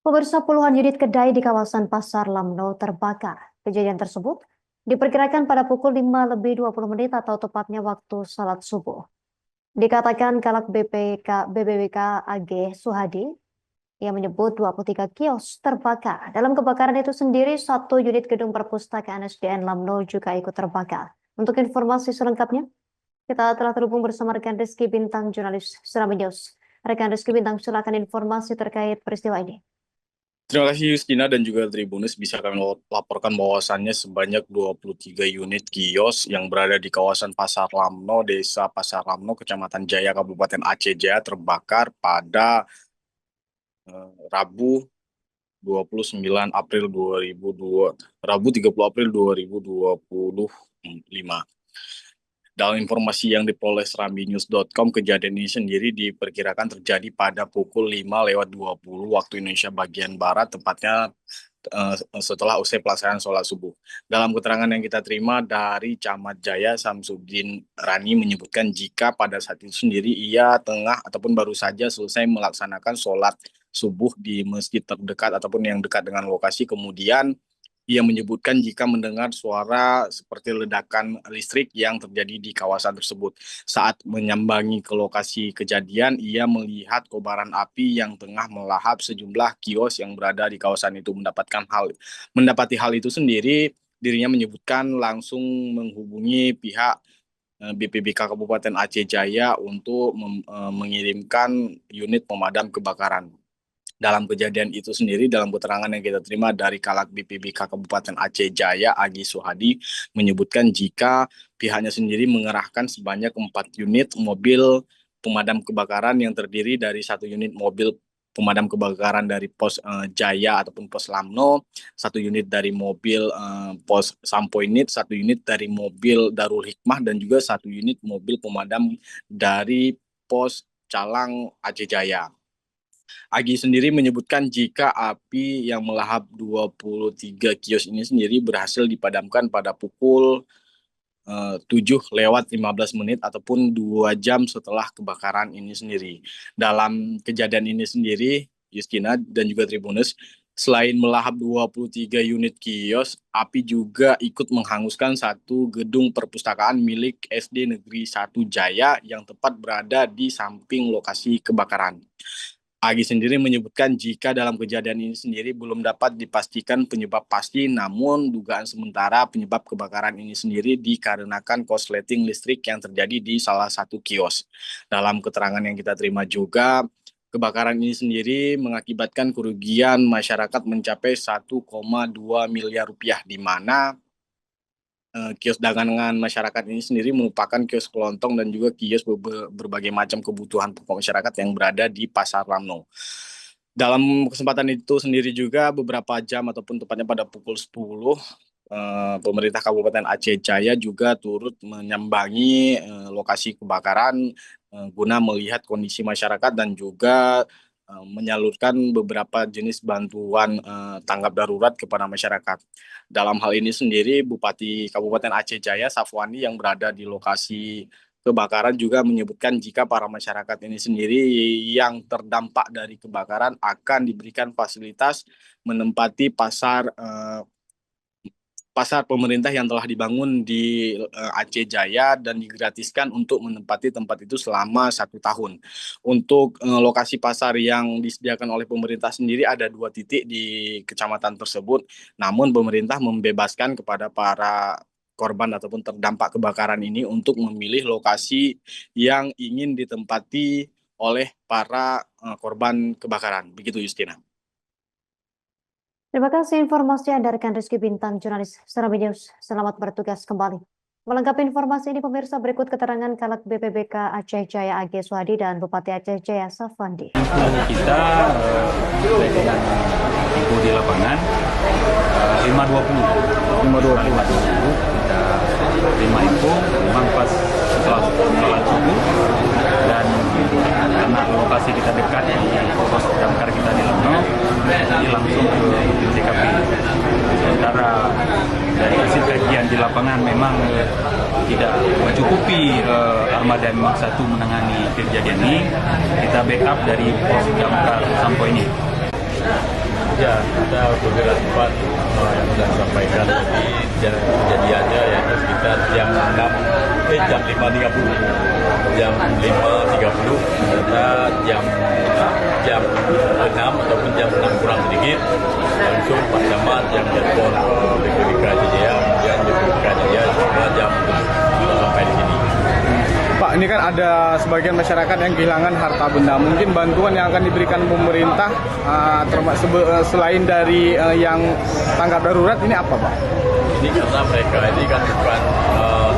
Pemirsa, puluhan unit kedai di kawasan Pasar Lamno terbakar. Kejadian tersebut diperkirakan pada pukul 5:20 atau tepatnya waktu salat subuh. Dikatakan Kalak BPBK AG Suhadi yang menyebut 23 kios terbakar. Dalam kebakaran itu sendiri, satu unit gedung perpustakaan SDN Lamno juga ikut terbakar. Untuk informasi selengkapnya, kita telah terhubung bersama rekan Rizky Bintang, jurnalis Serambi News. Rekan Rizky Bintang, silakan informasi terkait peristiwa ini. Terima kasih Justina dan juga Tribunus. Bisa kami laporkan bahwasannya sebanyak 23 unit kios yang berada di kawasan Pasar Lamno, Desa Pasar Lamno, Kecamatan Jaya, Kabupaten Aceh Jaya terbakar pada Rabu 29 April 2002, Rabu 30 April 2025. Dalam informasi yang diperoleh serambinews.com, kejadian ini sendiri diperkirakan terjadi pada pukul 5:20 waktu Indonesia bagian Barat, tepatnya setelah usai pelaksanaan sholat subuh. Dalam keterangan yang kita terima dari Camat Jaya, Samsudin Rani menyebutkan jika pada saat itu sendiri ia tengah ataupun baru saja selesai melaksanakan sholat subuh di masjid terdekat ataupun yang dekat dengan lokasi. Kemudian ia menyebutkan jika mendengar suara seperti ledakan listrik yang terjadi di kawasan tersebut. Saat menyambangi ke lokasi kejadian, ia melihat kobaran api yang tengah melahap sejumlah kios yang berada di kawasan itu. Mendapati hal itu sendiri, dirinya menyebutkan langsung menghubungi pihak BPBK Kabupaten Aceh Jaya untuk mengirimkan unit pemadam kebakaran. Dalam kejadian itu sendiri, dalam keterangan yang kita terima dari Kalak BPBK Kabupaten Aceh Jaya, Agi Suhadi, menyebutkan jika pihaknya sendiri mengerahkan sebanyak 4 unit mobil pemadam kebakaran yang terdiri dari 1 unit mobil pemadam kebakaran dari pos Jaya ataupun pos Lamno, 1 unit dari mobil pos Sampoinit, 1 unit dari mobil Darul Hikmah, dan juga 1 unit mobil pemadam dari pos Calang Aceh Jaya. Agi sendiri menyebutkan jika api yang melahap 23 kios ini sendiri berhasil dipadamkan pada pukul 7:15 ataupun 2 jam setelah kebakaran ini sendiri. Dalam kejadian ini sendiri, Justina dan juga Tribunus, selain melahap 23 unit kios, api juga ikut menghanguskan satu gedung perpustakaan milik SD Negeri 1 Jaya yang tepat berada di samping lokasi kebakaran. Agi sendiri menyebutkan jika dalam kejadian ini sendiri belum dapat dipastikan penyebab pasti, namun dugaan sementara penyebab kebakaran ini sendiri dikarenakan korsleting listrik yang terjadi di salah satu kios. Dalam keterangan yang kita terima juga, kebakaran ini sendiri mengakibatkan kerugian masyarakat mencapai 1,2 miliar rupiah, di mana kios dagangan masyarakat ini sendiri merupakan kios kelontong dan juga kios berbagai macam kebutuhan pokok masyarakat yang berada di Pasar Lamno. Dalam kesempatan itu sendiri juga beberapa jam ataupun tepatnya pada pukul 10, pemerintah Kabupaten Aceh Jaya juga turut menyambangi lokasi kebakaran guna melihat kondisi masyarakat dan juga menyalurkan beberapa jenis bantuan tanggap darurat kepada masyarakat. Dalam hal ini sendiri, Bupati Kabupaten Aceh Jaya, Safwani, yang berada di lokasi kebakaran juga menyebutkan jika para masyarakat ini sendiri yang terdampak dari kebakaran akan diberikan fasilitas menempati pasar pemerintah yang telah dibangun di Aceh Jaya dan digratiskan untuk menempati tempat itu selama 1 tahun. Untuk lokasi pasar yang disediakan oleh pemerintah sendiri ada 2 titik di kecamatan tersebut, namun pemerintah membebaskan kepada para korban ataupun terdampak kebakaran ini untuk memilih lokasi yang ingin ditempati oleh para korban kebakaran. Begitu, Justina. Terima kasih informasi Anda rekan Rizky Bintang, jurnalis Serambi News. Selamat bertugas kembali. Melengkapi informasi ini, pemirsa, berikut keterangan Kalak BPBK Aceh Jaya AG Suhadi dan Bupati Aceh Jaya Safwandi. Kita dengan info di lapangan 5.20 kita terima info memang pas setelah sholat subuh, dan karena lokasi kita dekat di pos damkar kita di Lamno, jadi langsung ke TKP. Sementara dari hasil kajian di lapangan memang tidak mencukupi armada memang satu menangani kejadian ini, kita backup dari pos damkar Sampo ini. Ya, kita bergerak cepat yang sudah disampaikan. Jadi kejadiannya yaitu sekitar jam 5.30. Jam 5.30 ternyata jam 6 ataupun jam 6 kurang sedikit langsung Pak Camat yang telepon BPK Jaya, kemudian BPK Jaya juga jam sampai di sini. Pak, ini kan ada sebagian masyarakat yang kehilangan harta benda. Mungkin bantuan yang akan diberikan pemerintah selain dari yang tanggap darurat ini apa, Pak? Ini karena mereka ini kan bukan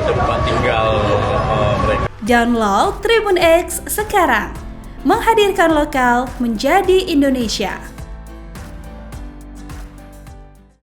tempat tinggal mereka. Download Tribun X sekarang, menghadirkan lokal menjadi Indonesia.